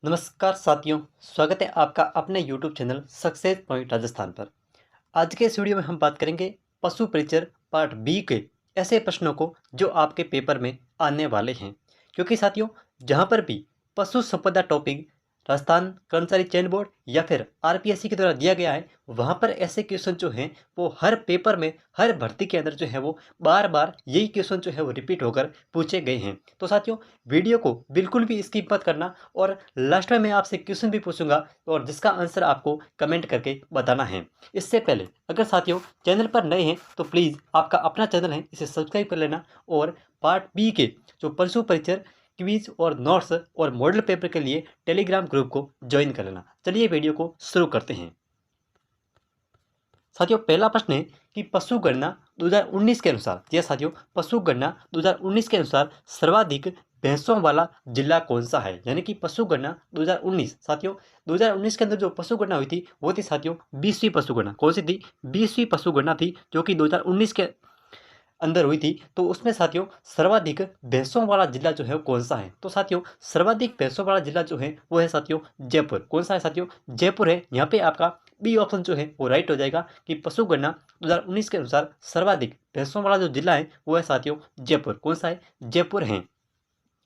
नमस्कार साथियों, स्वागत है आपका अपने YouTube channel success point Rajasthan पर। आज के इस वीडियो में हम बात करेंगे पशु परिचर पार्ट बी के ऐसे प्रश्नों को जो आपके पेपर में आने वाले हैं। क्योंकि साथियों, जहां पर भी पशु संपदा टॉपिक राजस्थान कर्मचारी चयन बोर्ड या फिर आरपीएससी के द्वारा दिया गया है, वहां पर ऐसे क्वेश्चन जो हैं वो हर पेपर में, हर भर्ती के अंदर जो है वो बार बार यही क्वेश्चन जो है वो रिपीट होकर पूछे गए हैं। तो साथियों, वीडियो को बिल्कुल भी स्किप मत करना और लास्ट में मैं आपसे क्वेश्चन भी पूछूंगा और जिसका आंसर आपको कमेंट करके बताना है। इससे पहले अगर साथियों चैनल पर नए हैं तो प्लीज़ आपका अपना चैनल है, इसे सब्सक्राइब कर लेना और पार्ट बी के जो पशु परिचर क्विज और नोट्स और मॉडल पेपर के लिए टेलीग्राम ग्रुप को ज्वाइन कर लेना। चलिए वीडियो को शुरू करते हैं। साथियों, पहला प्रश्न है कि पशु गणना 2019 के अनुसार, जी साथियों, पशु गणना 2019 के अनुसार सर्वाधिक भैंसों वाला जिला कौन सा है? यानी कि पशु गणना 2019, साथियों 2019 के अंदर जो पशु गणना हुई थी वो थी साथियों 20वीं पशु गणना। कौन सी थी? 20वीं पशु गणना थी जो कि 2019 के अंदर हुई थी। तो उसमें साथियों सर्वाधिक भैंसों वाला जिला जो है वो कौन सा है? तो साथियों सर्वाधिक भैंसों वाला जिला जो है वो है साथियों जयपुर। कौन सा है साथियों? जयपुर है। यहाँ पे आपका बी ऑप्शन जो है वो राइट हो जाएगा कि पशु गणना 2019 के अनुसार सर्वाधिक भैंसों वाला जो जिला है वो है साथियों जयपुर। कौन सा है? जयपुर है।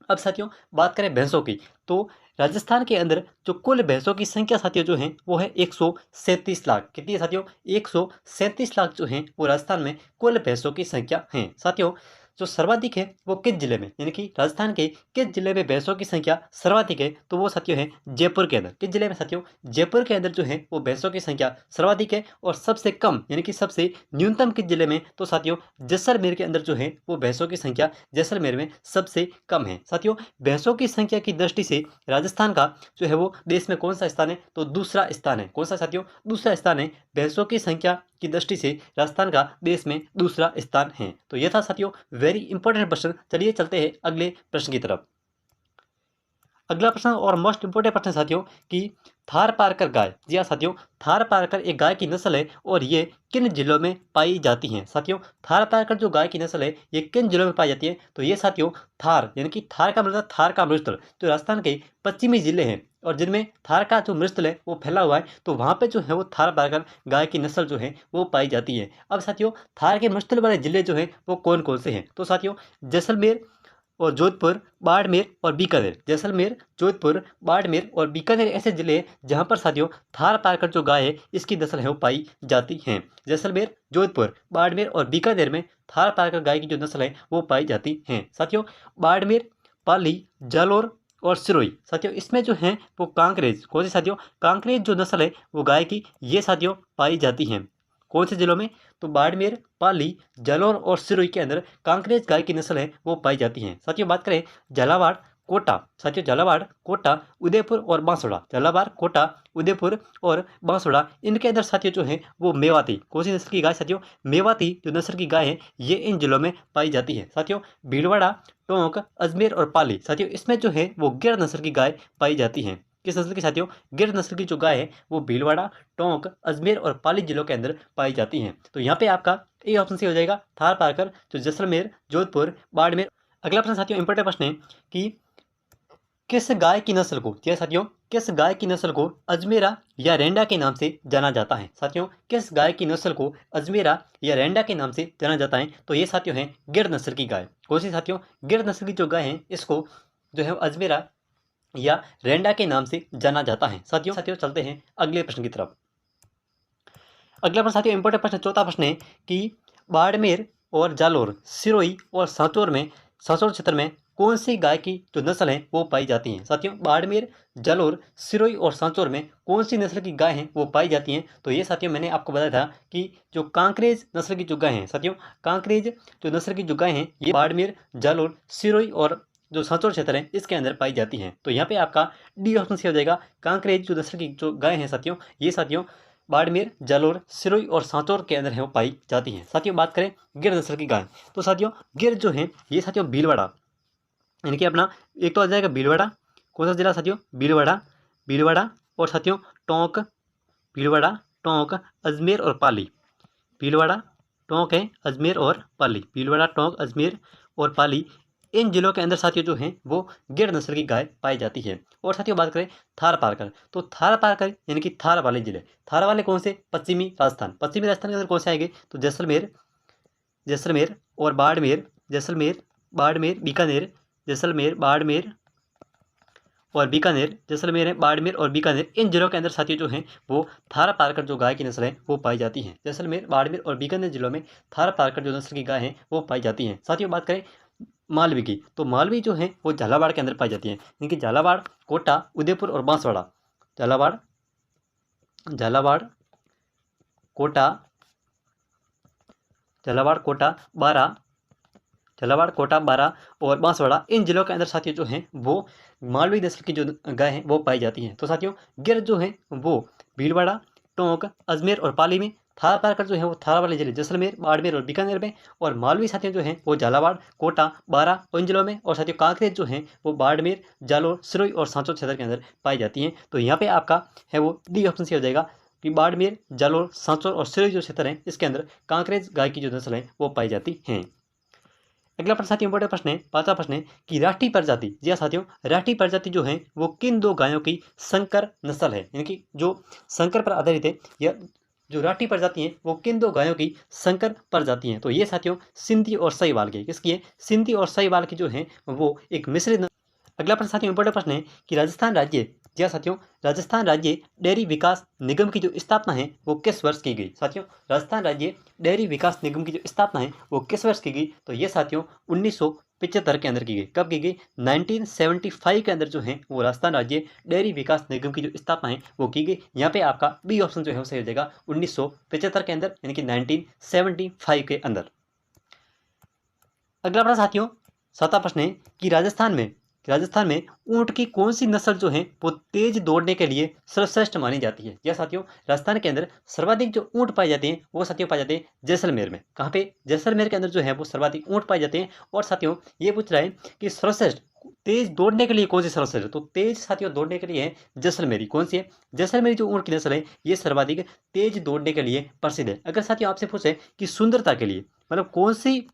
अब साथियों बात करें भैंसों की, तो राजस्थान के अंदर जो कुल भैंसों की संख्या साथियों जो है वो है 137 लाख। कितनी है साथियों? 137 लाख जो है वो राजस्थान में कुल भैंसों की संख्या है। साथियों जो सर्वाधिक है वो किस जिले में, यानी कि राजस्थान के किस जिले में भैंसों की संख्या सर्वाधिक है? तो वो साथियों है जयपुर के अंदर। किस जिले में साथियों? जयपुर के अंदर जो है वो भैंसों की संख्या सर्वाधिक है। और सबसे कम यानी कि सबसे न्यूनतम किस जिले में? तो साथियों जैसलमेर के अंदर जो है वो भैंसों की संख्या जैसलमेर में सबसे कम है। साथियों भैंसों की संख्या की दृष्टि से राजस्थान का जो है वो देश में कौन सा स्थान है? तो दूसरा स्थान है। कौन सा साथियों? दूसरा स्थान है। भैंसों की संख्या की दृष्टि से राजस्थान का देश में दूसरा स्थान है। तो यह था साथियों वेरी इंपॉर्टेंट प्रश्न। चलिए चलते हैं अगले प्रश्न की तरफ। अगला प्रश्न और मोस्ट इंपोर्टेंट प्रश्न साथियों कि थार पारकर गाय, जी हाँ साथियों, थार पारकर एक गाय की नस्ल है और ये किन जिलों में पाई जाती है? साथियों थार पारकर जो गाय की नस्ल है ये किन जिलों में पाई जाती है? तो ये साथियों थार यानी कि थार का मतलब थार का मृतस्थल जो राजस्थान के पश्चिमी जिले हैं और जिनमें थार का जो मृतस्थल है वो फैला हुआ है, तो वहाँ पे जो है वो थार पारकर गाय की नस्ल जो है वो पाई जाती है। अब साथियों थार के मृतस्थल वाले जिले जो है वो कौन कौन से हैं? तो साथियों जैसलमेर और जोधपुर, बाड़मेर और बीकानेर। जैसलमेर, जोधपुर, बाड़मेर और बीकानेर ऐसे जिले हैं जहां पर साथियों थार पारकर जो गाय है इसकी नस्ल है वो पाई जाती हैं। जैसलमेर, जोधपुर, बाड़मेर और बीकानेर में थार पारकर गाय की जो नस्ल है वो पाई जाती हैं। साथियों बाड़मेर, पाली, जालोर और सिरोही, साथियों इसमें जो है वो कांकरेज, कौन सी साथियों? कांकरेज जो नस्ल है वो गाय की ये साथियों पाई जाती हैं। कौन से जिलों में? तो बाड़मेर, पाली, जालौर और सिरोही के अंदर कांकरेज गाय की नस्ल है वो पाई जाती हैं। साथियों बात करें झालावाड़, कोटा, साथियों झालावाड़, कोटा, उदयपुर और बांसवाड़ा, झालावाड़, कोटा, उदयपुर और बांसवाड़ा, इनके अंदर साथियों जो है वो मेवाती, कौन सी नस्ल की गाय साथियों? मेवाती जो नस्ल की गाय है ये इन जिलों में पाई जाती है। साथियों भीलवाड़ा, टोंक, अजमेर और पाली, साथियों इसमें जो है वो गिर नस्ल की गाय पाई जाती है। किस नस्ल की साथियों? गिर नस्ल की जो गाय है वो भीलवाड़ा, टोंक, अजमेर और पाली जिलों के अंदर पाई जाती हैं। तो यहाँ पे आपका ए ऑप्शन सी हो जाएगा थार पारकर जो जैसलमेर, जोधपुर, बाड़मेर। अगला प्रश्न साथियों इंपॉर्टेंट प्रश्न है कि किस गाय की नस्ल को, क्या साथियों, किस गाय की नस्ल को अजमेरा या रेंडा के नाम से जाना जाता है? साथियों किस गाय की नस्ल को अजमेरा या रेंडा के नाम से जाना जाता है? तो ये साथियों है गिर नस्ल की गाय। कौन सी साथियों? गिर नस्ल की जो गाय है इसको जो है अजमेरा या रेंडा के नाम से जाना जाता है। साथियों साथियों चलते हैं अगले प्रश्न की तरफ। अगला प्रश्न साथियों इंपॉर्टेंट प्रश्न, चौथा प्रश्न है कि बाड़मेर और जालोर, सिरोही और सांचौर में, सांचौर क्षेत्र में कौन सी गाय की जो नस्ल है वो पाई जाती है? साथियों बाड़मेर, जालोर, सिरोही और सांचौर में कौन सी नस्ल की गाय हैं वो पाई जाती हैं? तो ये साथियों मैंने आपको बताया था कि जो कांकरेज नस्ल की जो गाय हैं, साथियों कांकरेज जो नस्ल की जो गाय हैं ये बाड़मेर, जालोर, सिरोही और जो सांचौर क्षेत्र है इसके अंदर पाई जाती हैं। तो यहाँ पे आपका डी ऑप्शन से हो जाएगा कांकरेज जो नस्ल की जो गाय हैं साथियों ये साथियों बाड़मेर, जालोर, सिरोही और सांचौर के अंदर है वो पाई जाती हैं। साथियों बात करें गिर नस्ल की गाय, तो साथियों गिर जो है ये साथियों भीलवाड़ा, यानी कि अपना एक तो आ जाएगा भीलवाड़ा, कौन सा जिला साथियों? भीलवाड़ा, भीलवाड़ा और साथियों टोंक, भीलवाड़ा, टोंक, अजमेर और पाली। भीलवाड़ा, टोंक है, अजमेर और पाली, भीलवाड़ा, टोंक, अजमेर और पाली, इन जिलों के अंदर साथियों जो हैं वो गिर नस्ल की गाय पाई जाती है। और साथियों बात करें थार पारकर, तो थार पारकर यानी कि थार वाले जिले, थार वाले कौन से? पश्चिमी राजस्थान। पश्चिमी राजस्थान के अंदर कौन से आएंगे? तो जैसलमेर, जैसलमेर और बाड़मेर, जैसलमेर, बाड़मेर, बीकानेर, जैसलमेर, बाड़मेर और बीकानेर, जैसलमेर है, बाड़मेर और बीकानेर, इन जिलों के अंदर साथियों जो हैं वो थार पारकर जो गाय की नस्ल है वो पाई जाती है। जैसलमेर, बाड़मेर और बीकानेर जिलों में थार पारकर जो नस्ल की गाय हैं वो पाई जाती हैं। साथियों बात करें मालवी की, तो मालवी जो है वो झालावाड़ के अंदर पाई जाती है, यानी कि झालावाड़, कोटा, उदयपुर और बांसवाड़ा। झालावाड़, झालावाड़, कोटा, झालावाड़, कोटा, बारा, झालावाड़, कोटा, बारा और बांसवाड़ा, इन जिलों के अंदर साथियों जो हैं वो मालवी नस्ल की जो गाय हैं वो पाई जाती हैं। तो साथियों गिर जो है वो भीलवाड़ा, टोंक, अजमेर और पाली में, थार पारकर जो है वो थार वाले जिले जैसलमेर, बाड़मेर और बीकानेर में, और मालवी साथियों जो हैं वो झालावाड़, कोटा, बारा और इन जिलों में, और साथियों कांकरेज जो हैं वो बाड़मेर, जालोर, सिरोही और सांचौर क्षेत्र के अंदर पाई जाती हैं। तो यहाँ पे आपका है वो डी ऑप्शन से हो जाएगा कि बाड़मेर, जालोर, सांचौर और सिरोही जो क्षेत्र हैं इसके अंदर कांकरेज गाय की जो नस्ल है वो पाई जाती हैं। अगला प्रश्न साथियों इंपॉर्टेंट प्रश्न है, पांचवा प्रश्न है कि राष्ट्रीय प्रजाति, जी हाँ साथियों, राष्ट्रीय प्रजाति जो है वो किन दो गायों की संकर नस्ल है, यानी कि जो संकर पर आधारित है, या जो राष्ट्रीय प्रजाति है वो किन दो गायों की संकर प्रजाति हैं? तो ये साथियों सिंधी और साहिवाल की, किसकी है? सिंधी और साहिवाल की जो है वो एक मिश्रित। अगला प्रश्न साथियों इंपॉर्टेंट प्रश्न है कि राजस्थान राज्य, जी हाँ साथियों, राजस्थान राज्य डेयरी विकास निगम की जो स्थापना है वो किस वर्ष की गई? साथियों राजस्थान राज्य डेयरी विकास निगम की जो स्थापना है वो किस वर्ष की गई? तो ये साथियों 1975 के अंदर की गई। कब की गई? 1975 के अंदर जो है वो राजस्थान राज्य डेयरी विकास निगम की जो स्थापना है वो की गई। यहाँ पे आपका बी ऑप्शन जो है वो सही हो जाएगा 1975 के अंदर, यानी कि 1975 के अंदर। अगला प्रश्न साथियों सातवां प्रश्न है कि राजस्थान में ऊंट की कौन सी नस्ल जो है वो तेज दौड़ने के लिए सर्वश्रेष्ठ मानी जाती है? या साथियों राजस्थान के अंदर सर्वाधिक जो ऊंट पाए जाते हैं वो साथियों पाए जाते हैं जैसलमेर में। कहाँ पे? जैसलमेर के अंदर जो है वो सर्वाधिक ऊंट पाए जाते हैं। और साथियों ये पूछ रहा है कि सर्वश्रेष्ठ तेज दौड़ने के लिए कौन सी सर्वश्रेष्ठ है? तो तेज साथियों दौड़ने के लिए है जैसलमेरी। कौन सी है? जैसलमेरी जो ऊंट की नस्ल है ये सर्वाधिक तेज दौड़ने के लिए प्रसिद्ध है। अगर साथियों आपसे पूछे कि सुंदरता के लिए, मतलब कौन सी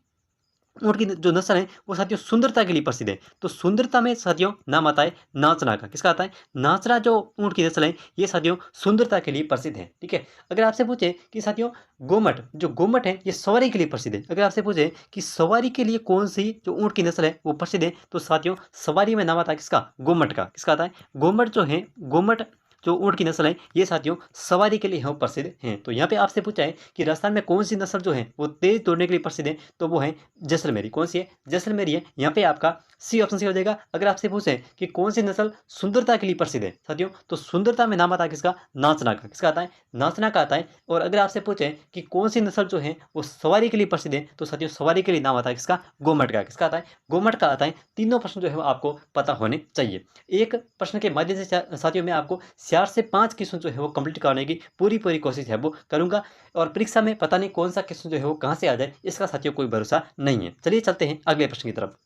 ऊँट की जो नस्ल है वो साथियों सुंदरता के लिए प्रसिद्ध है, तो सुंदरता में साथियों नाम आता है नाचना का। किसका आता है? नाचना जो ऊँट की नस्ल है ये साथियों सुंदरता के लिए प्रसिद्ध है। ठीक है। अगर आपसे पूछे कि साथियों गोमट, जो गोमट है ये सवारी के लिए प्रसिद्ध है। अगर आपसे पूछे कि सवारी के लिए कौन सी जो ऊँट की नस्ल है वो प्रसिद्ध है, तो साथियों सवारी में नाम आता है किसका? गोमट का। किसका आता है? गोमट जो है, गोमट जो ऊँट की नस्ल है ये साथियों सवारी के लिए हम प्रसिद्ध हैं। तो यहाँ पे आपसे पूछा है कि राजस्थान में कौन सी नस्ल जो है वो तेज दौड़ने के लिए प्रसिद्ध है, तो वो है जैसलमेरी। कौन सी है? जैसलमेरी है। यहाँ पे आपका सी ऑप्शन से हो जाएगा। अगर आपसे पूछे कि कौन सी नस्ल सुंदरता के लिए प्रसिद्ध है साथियों, तो सुंदरता में नाम आता है किसका? नाचना का। किसका आता है? नाचना का आता है। और अगर आपसे पूछे कि कौन सी नस्ल जो है वो सवारी के लिए प्रसिद्ध है, तो साथियों सवारी के लिए नाम आता है किसका? गोमट का। किसका आता है? गोमट का आता है। तीनों प्रश्न जो है वो आपको पता होने चाहिए। एक प्रश्न के माध्यम से साथियों मैं आपको 4 से 5 क्वेश्चन जो है वो कंप्लीट कराने की पूरी कोशिश है वो करूंगा, और परीक्षा में पता नहीं कौन सा क्वेश्चन जो है वो कहां से आ जाए इसका साथियों कोई भरोसा नहीं है। चलिए चलते हैं अगले प्रश्न की तरफ।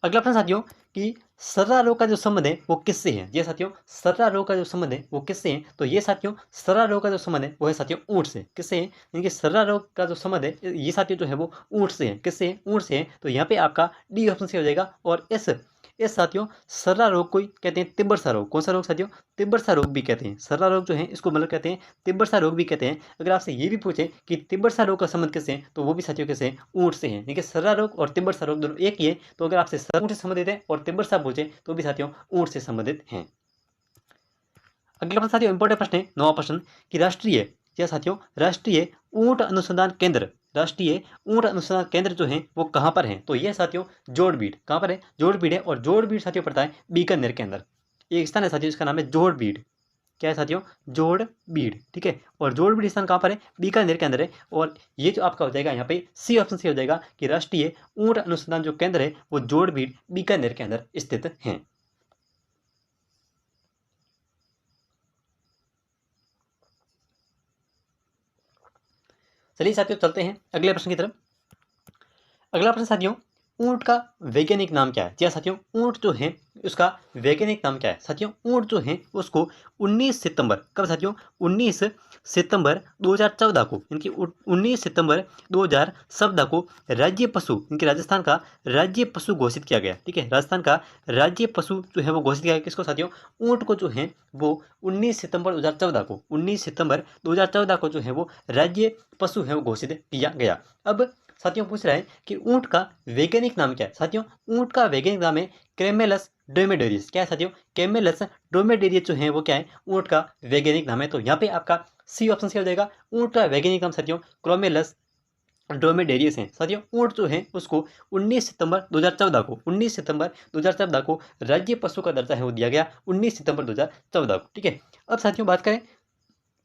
अगला प्रश्न साथियों कि सर्रा रोग का जो संबंध है वो किससे है? ये साथियों सर्रा रोग का जो संबंध है वो किससे है? तो ये साथियों सर्रा रोग का जो संबंध है वो है साथियों ऊंट से। किससे है? यानी कि सर्रा रोग का जो संबंध है ये साथियों जो है वो ऊंट से है। किससे है? ऊंट से है। तो यहाँ पे आपका डी ऑप्शन से हो जाएगा। और इस साथियों सर्रा रोग को कहते हैं तिब्बरसा रोग। कौन सा रोग साथियों? तिब्बरसा रोग भी कहते हैं। सर्रा रोग जो है इसको मतलब कहते हैं तिब्बरसा रोग भी कहते हैं। अगर आपसे ये भी पूछे कि तिब्बरसा रोग का संबंध किससे है, तो वो भी साथियों किससे है? ऊंट से है। देखिए सर्रा रोग और तिब्बरसा रोग दोनों एक ही है। तो अगर आपसे ऊंट से संबंधित है और तिब्बरसा पूछे तो भी साथियों ऊंट से संबंधित हैं। अगला प्रश्न साथियों इंपॉर्टेंट प्रश्न है, नौवां प्रश्न कि राष्ट्रीय ऊंट अनुसंधान केंद्र, राष्ट्रीय ऊंट अनुसंधान केंद्र जो है वो कहाँ पर है? तो ये साथियों जोड़बीड़। कहाँ पर है? जोड़बीड़ है। और जोड़बीड़ साथियों पड़ता है बीकानेर के अंदर। एक स्थान है साथियों इसका नाम है जोड़बीड़। क्या है साथियों? जोड़बीड़। ठीक है। और जोड़बीड़ स्थान कहाँ पर है? बीकानेर के अंदर है। और ये जो आपका हो जाएगा यहाँ पे सी ऑप्शन से हो जाएगा कि राष्ट्रीय ऊंट अनुसंधान जो केंद्र है वो जोड़बीड़ बीकानेर के अंदर स्थित है। चलिए साथियों चलते हैं अगले प्रश्न की तरफ। अगला प्रश्न साथियों ऊंट का वैज्ञानिक नाम क्या है? जी हाँ साथियों ऊंट जो है उसका वैज्ञानिक नाम क्या है साथियों? ऊँट जो है उसको 19 सितंबर, कब साथियों? 19 सितंबर 2014 को, इनकी 19 सितंबर 2014 को राज्य पशु, इनके राजस्थान का राज्य पशु घोषित किया गया। ठीक है, राजस्थान का राज्य पशु जो है वो घोषित किया गया किसको साथियों? ऊँट को जो है वो 19 सितंबर 2014 को, 19 सितंबर 2014 को जो है वो राज्य पशु है वो घोषित किया गया। अब साथियों पूछ रहा है कि ऊँट का वैज्ञानिक नाम क्या है साथियों? ऊँट का वैज्ञानिक नाम है कैमेलस ड्रोमेडेरियस। क्या है साथियों? कैमेलस ड्रोमेडेरियस जो है वो क्या है? ऊँट का वैज्ञानिक नाम है। तो यहाँ पे आपका सी ऑप्शन क्या हो जाएगा? ऊँट का वैज्ञानिक नाम साथियों क्रोमेलस ड्रोमेडेरियस है। साथियों ऊँट जो है उसको 19 सितंबर 2014 को, 19 सितंबर 2014 को राज्य पशु का दर्जा है वो दिया गया, 19 सितंबर 2014 को। ठीक है, अब साथियों बात करें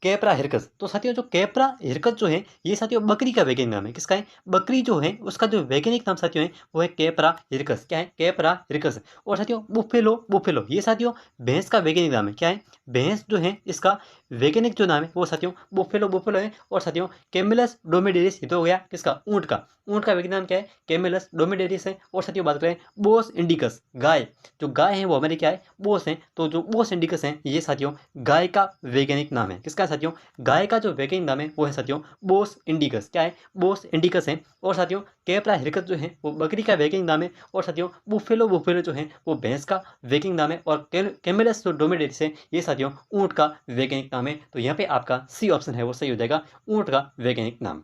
कैपरा हिरकस। तो साथियों जो कैपरा हिरकस जो है ये साथियों बकरी का वैज्ञानिक नाम है। किसका है? बकरी जो है उसका जो वैज्ञानिक नाम साथियों है वो है कैपरा हिरकस। क्या है? कैपरा हिरकस। और साथियों बुफेलो, बुफेलो ये साथियों भैंस का वैज्ञानिक नाम है। क्या है? भैंस जो है इसका वैज्ञानिक जो नाम है वो साथियों बुफेलो, बुफेलो है। और साथियों कैमेलस ड्रोमेडेरियस ये तो हो गया किसका? ऊँट का। ऊँट का वैज्ञानिक नाम क्या है? कैमेलस ड्रोमेडेरियस है। और साथियों बात करें बोस इंडिकस, गाय, जो गाय है वो हमारे क्या है? बोस है। तो जो बोस इंडिकस है ये साथियों गाय का वैज्ञानिक नाम है। किसका साथियों? गाय का जो वैज्ञानिक नाम है वो है साथियों बोस इंडिकस। क्या है? बोस इंडिकस है। और साथियों कैपरा हिरकस जो है वो बकरी का वैज्ञानिक नाम है। और साथियों बुफेलो, बुफेलो जो है वो भैंस का वैज्ञानिक नाम है। और कैमेलस जो ड्रोमेडेरियस है ये साथियों ऊँट का वैज्ञानिक नाम है। तो यहाँ पे आपका सी ऑप्शन है वो सही हो जाएगा, ऊँट का वैज्ञानिक नाम।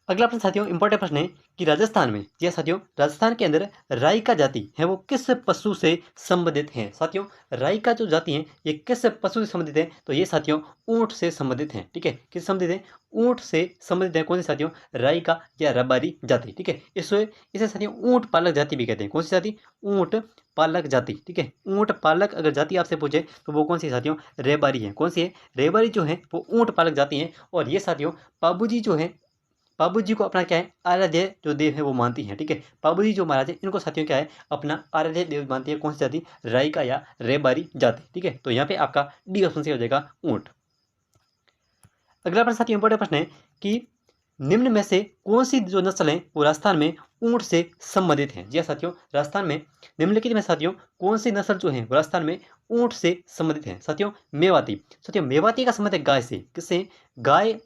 अगला प्रश्न साथियों इंपॉर्टेंट प्रश्न है कि राजस्थान में, जी साथियों राजस्थान के अंदर राई का जाति है वो किस पशु से संबंधित है? साथियों राई का जो जाति है ये किस पशु से संबंधित है? तो ये साथियों ऊँट से संबंधित है। ठीक है, किस संबंधित है? ऊँट से संबंधित है। कौन सी साथियों? राई का या रबारी जाति। ठीक है, इसे साथियों ऊँट पालक जाति भी कहते हैं। कौन सी जाति? ऊँट पालक जाति। ठीक है, ऊँट पालक अगर जाति आपसे पूछे तो वो कौन सी साथियों? रेबारी है। कौन सी है? रेबारी जो है वो ऊँट पालक जाति है। और ये साथियों बाबूजी जो है, बाबूजी को अपना क्या है? आराध्य जो देव है वो मानती हैं। ठीक है, बाबूजी जो महाराज है इनको साथियों क्या है? अपना आराध्य देव मानती है। कौन सी जाति? राई का या रेबारी जाति। ठीक है, तो यहाँ पे आपका डी ऑप्शन से हो जाएगा ऊँट। अगला प्रश्न साथियों इंपॉर्टेंट प्रश्न है कि निम्न में से कौन सी जो नस्ल है वो राजस्थान में ऊँट से संबंधित है? जी हाँ साथियों राजस्थान में निम्नलिखित में साथियों कौन सी नस्ल जो है वो राजस्थान में ऊँट से संबंधित है? साथियों मेवाती। साथियों मेवाती का संबंध है गाय से। किससे? गाय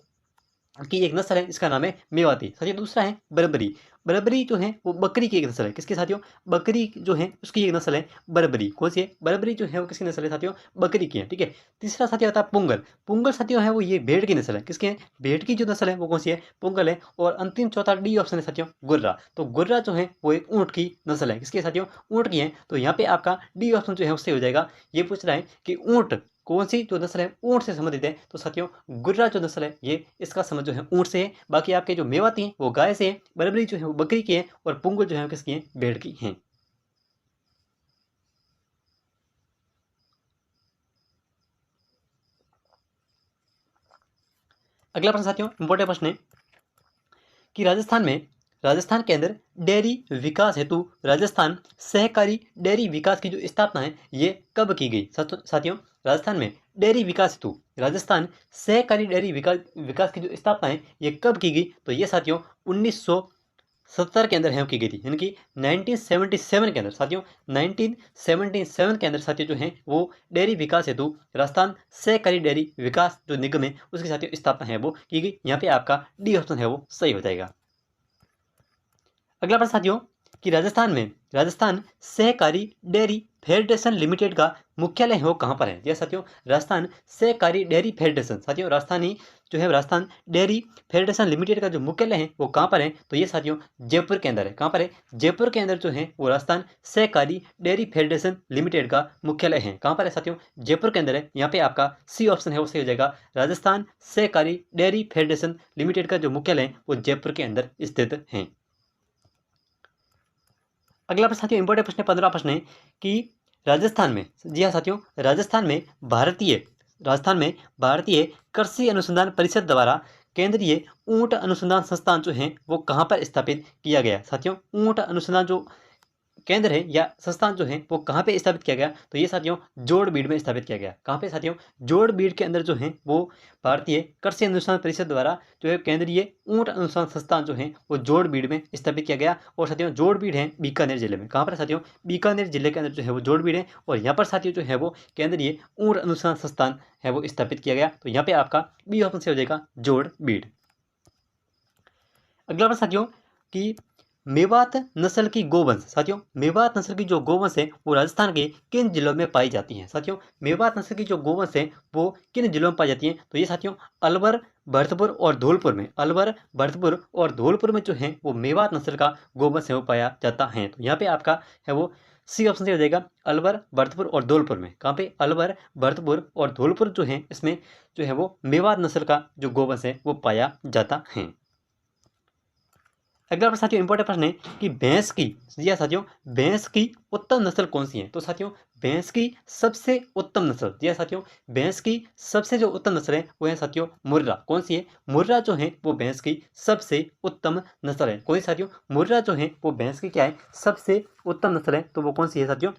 की एक नस्ल है इसका नाम है मेवाती। साथियों दूसरा है बर्बरी। बर्बरी जो है वो बकरी की एक नस्ल है। किसकी साथियों? बकरी जो है उसकी एक नस्ल है बर्बरी। कौन सी है? बर्बरी जो है वो किसकी नस्ल है साथियों? बकरी की है। ठीक है, तीसरा साथियों आता है पुंगल। पुंगल साथियों है वो ये भेड़ की नस्ल है। किसकी है? भेड़ की जो नस्ल है वो कौन सी है? पुंगल है। और अंतिम चौथा डी ऑप्शन है साथियों गुर्रा। तो गुर्रा जो है वो एक ऊँट की नस्ल है। किसकी है साथियों? ऊँट की है। तो यहाँ पे आपका डी ऑप्शन जो है उससे हो जाएगा। ये पूछ रहा है कि ऊँट कौन सी जो नस्ल है ऊँट से संबंधित है? तो साथियों गुर्रा जो नस्ल है ये इसका संबंध जो है ऊँट से है। बाकी आपके जो मेवाती हैं वो गाय से है, बर्बरी जो है वो बकरी की है, और पुंगल जो है वो किसकी है? भेड़ की हैं। अगला प्रश्न साथियों इंपॉर्टेंट प्रश्न है कि राजस्थान के अंदर डेयरी विकास हेतु राजस्थान सहकारी डेयरी विकास की जो स्थापना है ये कब की गई? साथियों राजस्थान में डेयरी विकास हेतु राजस्थान सहकारी डेयरी विकास की जो स्थापना है ये कब की गई? तो ये साथियों 1970 के अंदर है की गई थी, यानी कि 1977 के अंदर साथियों 1977 के अंदर साथियों जो है वो डेयरी विकास हेतु राजस्थान सहकारी डेयरी विकास जो निगम है उसकी साथियों स्थापना है वो की गई। यहाँ पे आपका डी ऑप्शन है वो सही हो जाएगा। अगला प्रश्न साथियों कि राजस्थान सहकारी डेयरी फेडरेशन लिमिटेड का मुख्यालय है वो कहाँ पर है? यह साथियों राजस्थान सहकारी डेयरी फेडरेशन, साथियों राजस्थानी जो है राजस्थान डेयरी फेडरेशन लिमिटेड का जो मुख्यालय है वो कहाँ पर है? तो ये साथियों जयपुर के अंदर है। कहाँ पर है? जयपुर के अंदर जो है वो राजस्थान सहकारी डेयरी फेडरेशन लिमिटेड का मुख्यालय है। कहाँ पर है साथियों? जयपुर के अंदर है। यहाँ पे आपका सी ऑप्शन है वो सही हो जाएगा, राजस्थान सहकारी डेयरी फेडरेशन लिमिटेड का जो मुख्यालय है वो जयपुर के अंदर स्थित है। अगला प्रश्न साथियों इंपॉर्टेंट प्रश्न 15 प्रश्न है कि राजस्थान में, जी हाँ साथियों राजस्थान में भारतीय कृषि अनुसंधान परिषद द्वारा केंद्रीय ऊँट अनुसंधान संस्थान जो है वो कहाँ पर स्थापित किया गया? साथियों ऊँट अनुसंधान जो केंद्र है या संस्थान जो है वो कहाँ पे स्थापित किया गया, तो ये साथियों जोड़बीड़ में स्थापित किया गया। कहाँ पे साथियों, जोड़बीड़ के अंदर जो है वो भारतीय कृषि अनुसंधान परिषद द्वारा जो है केंद्रीय ऊंट अनुसंधान संस्थान जो है वो जोड़बीड़ में स्थापित किया गया। और साथियों जोड़बीड़ है बीकानेर जिले में। कहाँ पर साथियों, बीकानेर जिले के अंदर जो है वो जोड़बीड़ है और यहाँ पर साथियों जो है वो केंद्रीय ऊंट अनुसंधान संस्थान है वो स्थापित किया गया। तो यहाँ पे आपका बी ऑप्शन से हो जाएगा जोड़बीड़। अगला प्रश्न साथियों कि मेवात नस्ल की गोवंश, साथियों मेवात नस्ल की जो गोवंश है वो राजस्थान के किन जिलों में पाई जाती हैं। साथियों मेवात नस्ल की जो गोवंश है वो किन जिलों में पाई जाती हैं, तो ये साथियों अलवर, भरतपुर और धौलपुर में, अलवर, भरतपुर और धौलपुर में जो है वो मेवात नस्ल का गोवंश है वो पाया जाता है। तो यहाँ पे आपका है वो सी ऑप्शन से हो जाएगा अलवर, भरतपुर और धौलपुर में। कहाँ पे, अलवर, भरतपुर और धौलपुर जो है इसमें जो है वो मेवात नस्ल का जो गोवंश है वो पाया जाता है। अगला प्रश्न साथियों इंपॉर्टेंट प्रश्न है कि भैंस की, जी हाँ साथियों, भैंस की उत्तम नस्ल कौन सी है। तो साथियों भैंस की सबसे उत्तम नस्ल, जी हाँ साथियों, भैंस की सबसे जो उत्तम नस्ल है वो है साथियों मुर्रा। कौन सी है, मुर्रा जो है वो भैंस की सबसे उत्तम नस्ल है। कौन सी साथियों, मुर्रा जो है वो भैंस की क्या है, सबसे उत्तम नस्ल है। तो वो कौन सी है साथियों,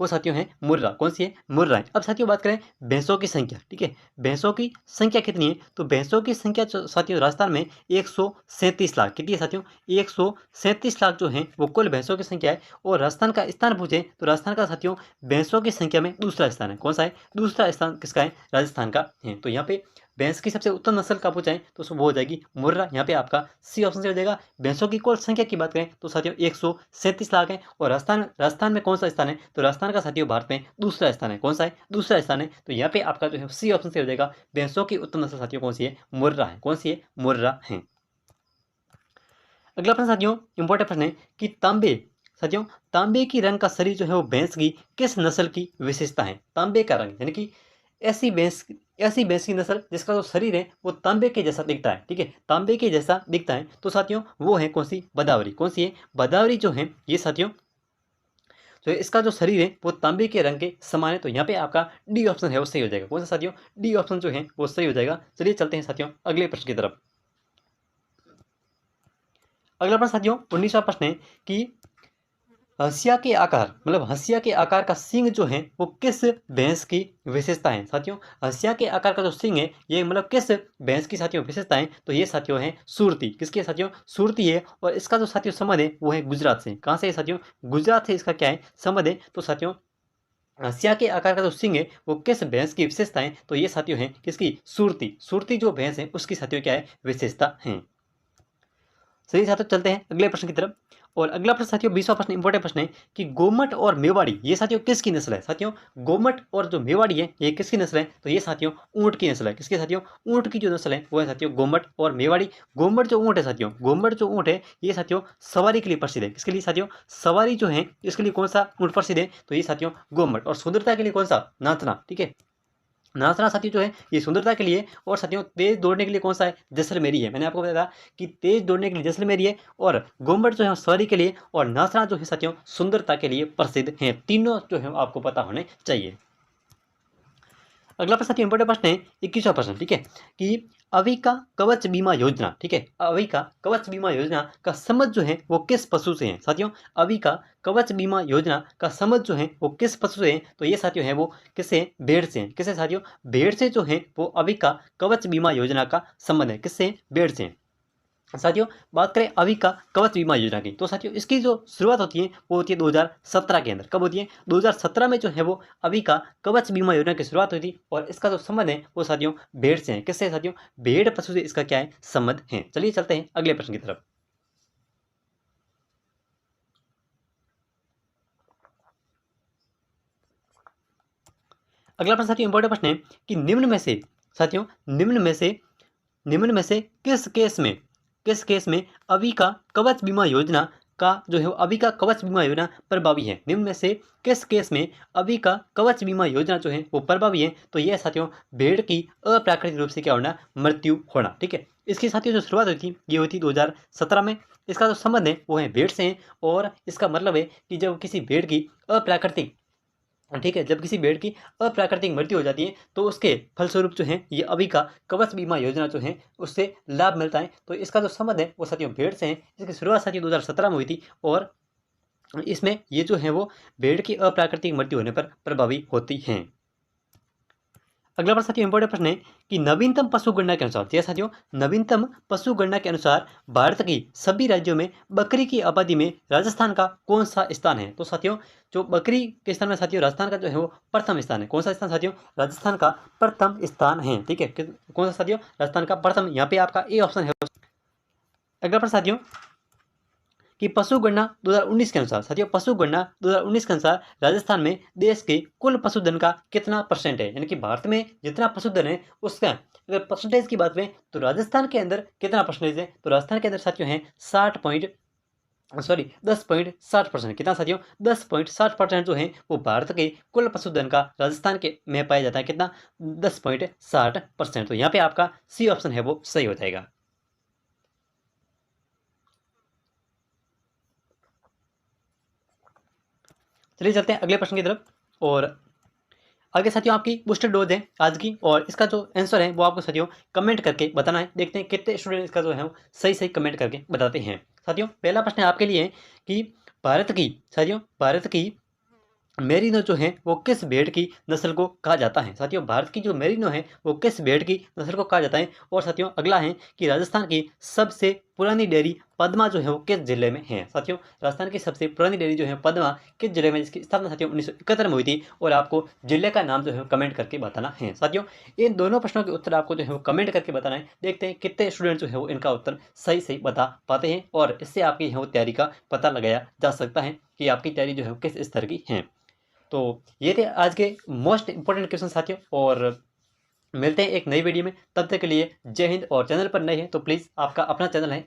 वो साथियों है मुर्रा। कौन सी है, मुर्रा है। अब साथियों बात करें भैंसों की संख्या, ठीक है, भैंसों की संख्या कितनी है, तो भैंसों की संख्या साथियों राजस्थान में 137 लाख, कितनी है साथियों, 137 लाख जो है वो कुल भैंसों की संख्या है। और राजस्थान का स्थान पूछे तो राजस्थान का साथियों भैंसों की संख्या में दूसरा स्थान है। कौन सा है, दूसरा स्थान किसका है, राजस्थान का है। तो यहाँ पे भैंस की सबसे उत्तम नस्ल का पूछा है तो वो हो जाएगी मुर्रा। यहाँ पे आपका सी ऑप्शन से हो जाएगा। भैंसों की कुल संख्या की बात करें तो साथियों 137 लाख है। और राजस्थान में कौन सा स्थान है, तो राजस्थान का साथियों भारत में दूसरा स्थान है। कौन सा है, दूसरा स्थान है। तो यहाँ पे आपका जो है सी ऑप्शन से हो जाएगा। भैंसों की उत्तम नस्ल साथियों कौन सी है, मुर्रा है। कौन सी है, मुर्रा है। अगला प्रश्न साथियों इंपॉर्टेंट प्रश्न है कि तांबे, साथियों तांबे की रंग का शरीर जो है वो भैंस की किस नस्ल की विशेषता है। तांबे का रंग यानी कि ऐसी भैंस की नस्ल जिसका जो शरीर है वो तांबे के जैसा दिखता है, ठीक है, तांबे के जैसा दिखता है। तो साथियों वो है कौन सी, बदावरी। कौन सी है, बदावरी जो है ये साथियों तो इसका जो शरीर है वो तांबे के रंग के समान है। तो यहाँ पे आपका डी ऑप्शन है वो सही हो जाएगा। कौन सा साथियों, डी ऑप्शन जो है वो सही हो जाएगा। चलिए चलते हैं साथियों अगले प्रश्न की तरफ। अगला प्रश्न साथियों 19वां प्रश्न है कि हंसिया के आकार, मतलब हंसिया के आकार का सींग जो है वो किस भैंस की विशेषता है। साथियों हंसिया के आकार का जो सींग है ये मतलब किस भैंस की साथियों विशेषता है, तो ये साथियों है सुरती। किसकी है साथियों, सुरती है। और इसका जो साथियों संबंध है वो है गुजरात से। कहाँ से है साथियों, गुजरात से इसका क्या है, संबंध है। तो साथियों हंसिया के आकार का जो सींग है वो किस भैंस की विशेषता है, तो ये साथियों है किसकी, सुरती। सुरती जो भैंस है उसकी साथियों क्या है, विशेषता है। चलिए साथियों चलते हैं अगले प्रश्न की तरफ। और अगला प्रश्न साथियों 20वां प्रश्न इंपॉर्टेंट प्रश्न है कि गोमट और मेवाड़ी ये साथियों किसकी नस्ल है। साथियों गोमट और जो मेवाड़ी है ये किसकी नस्ल है, तो ये साथियों ऊंट की नस्ल है। किसके साथियों, ऊंट की जो नस्ल है वो है साथियों गोमट और मेवाड़ी। गोमट जो ऊंट है साथियों, गोमट जो ऊंट है ये साथियों सवारी के लिए प्रसिद्ध है। किसके लिए साथियों, सवारी जो है इसके लिए कौन सा ऊंट प्रसिद्ध है, तो ये साथियों गोमट। और सुंदरता के लिए कौन सा, नाचना, ठीक है, नाचना साथियों जो है ये सुंदरता के लिए। और साथियों तेज दौड़ने के लिए कौन सा है, जैसलमेरी है। मैंने आपको बताया था कि तेज दौड़ने के लिए जैसलमेरी है। और गोम्बट जो है सवारी के लिए, और नाचना जो है साथियों सुंदरता के लिए प्रसिद्ध है। तीनों जो है आपको पता होने चाहिए। अगला प्रश्न साथियों इंपॉर्टेंट प्रश्न है 21वां प्रश्न, ठीक है, कि अविका कवच बीमा योजना, ठीक है, अविका कवच बीमा योजना का संबंध जो है वो किस पशु से है। साथियों अविका कवच बीमा योजना का संबंध जो है वो किस पशु से है, तो ये साथियों है वो किससे, भेड़ से है। किससे साथियों, भेड़ से जो है वो अविका कवच बीमा योजना का संबंध है। किससे, भेड़ से। साथियों बात करें अभी का कवच बीमा योजना की, तो साथियों इसकी जो शुरुआत होती है वो होती है 2017 के अंदर। कब होती है, 2017 में जो है वो अभी का कवच बीमा योजना की शुरुआत हुई थी। और इसका जो संबंध है वो साथियों भेड़ से है। किससे साथियों, भेड़ पशु से इसका क्या है, संबंध है। चलिए चलते हैं अगले प्रश्न की तरफ। अगला प्रश्न साथियों इंपॉर्टेंट प्रश्न है कि साथियों निम्न में से किस केस में अभी का कवच बीमा योजना का जो है अभी का कवच बीमा योजना प्रभावी है। निम्न में से किस केस में अभी का कवच बीमा योजना जो है वो प्रभावी है, तो यह साथियों भेड़ की अप्राकृतिक रूप से क्या होना, मृत्यु होना, ठीक है। इसकी साथियों जो शुरुआत हुई थी ये हुई थी 2017 में। इसका जो संबंध है वो है भेड़ से है। और इसका मतलब है कि जब किसी भेड़ की अप्राकृतिक, ठीक है, जब किसी भेड़ की अप्राकृतिक मृत्यु हो जाती है तो उसके फलस्वरूप जो है ये अभी का कवच बीमा योजना जो है उससे लाभ मिलता है। तो इसका जो संबंध है वो साथियों भेड़ से है। इसकी शुरुआत साथियों 2017 में हुई थी। और इसमें ये जो है वो भेड़ की अप्राकृतिक मृत्यु होने पर प्रभावी होती हैं। अगला प्रश्न साथियों इंपॉर्टेंट प्रश्न है कि नवीनतम पशु गणना के अनुसार, साथियों नवीनतम पशु गणना के अनुसार भारत की सभी राज्यों में बकरी की आबादी में राजस्थान का कौन सा स्थान है? तो साथियों जो बकरी के स्थान में साथियों राजस्थान का जो है वो प्रथम स्थान है। कौन सा स्थान साथियों? राजस्थान का प्रथम स्थान है। ठीक है, कौन सा साथियों? राजस्थान का प्रथम, यहाँ पे आपका ए ऑप्शन है। अगला प्रश्न साथियों कि पशु गणना 2019 के अनुसार, साथियों पशु गणना 2019 के अनुसार राजस्थान में देश के कुल पशुधन का कितना परसेंट है? यानी कि भारत में जितना पशुधन है उसका अगर परसेंटेज की बात करें तो राजस्थान के अंदर कितना परसेंटेज है? तो राजस्थान के अंदर साथियों है 10.60%। कितना साथियों? 10.60% जो है वो भारत के कुल पशुधन का राजस्थान के में पाया जाता है। कितना? 10.60%। तो यहाँ पे आपका सी ऑप्शन है वो सही हो जाएगा। चलिए चलते हैं अगले प्रश्न की तरफ। और आगे साथियों आपकी बूस्टर डोज है आज की, और इसका जो आंसर है वो आपको साथियों कमेंट करके बताना है। देखते हैं कितने स्टूडेंट इसका जो है वो सही सही कमेंट करके बताते हैं। साथियों पहला प्रश्न आपके लिए है कि भारत की मेरिनो जो है वो किस भेड़ की नस्ल को कहा जाता है? साथियों भारत की जो मेरिनो है वो किस भेड़ की नस्ल को कहा जाता है? और साथियों अगला है कि राजस्थान की सबसे पुरानी डेयरी पद्मा जो है वो किस जिले में है? साथियों राजस्थान की सबसे पुरानी डेयरी जो है पद्मा किस जिले में, जिसकी स्थापना साथियों 1971 में हुई थी, और आपको जिले का नाम जो है कमेंट करके बताना है। साथियों इन दोनों प्रश्नों के उत्तर आपको जो है वो कमेंट करके बताना है। देखते हैं कितने स्टूडेंट जो है वो इनका उत्तर सही सही बता पाते हैं, और इससे आपकी है वो तैयारी का पता लगाया जा सकता है कि आपकी तैयारी जो है किस स्तर की है। तो ये थे आज के मोस्ट इंपॉर्टेंट क्वेश्चन साथियों, और मिलते हैं एक नई वीडियो में। तब तक के लिए जय हिंद। और चैनल पर नए हैं तो प्लीज़, आपका अपना चैनल है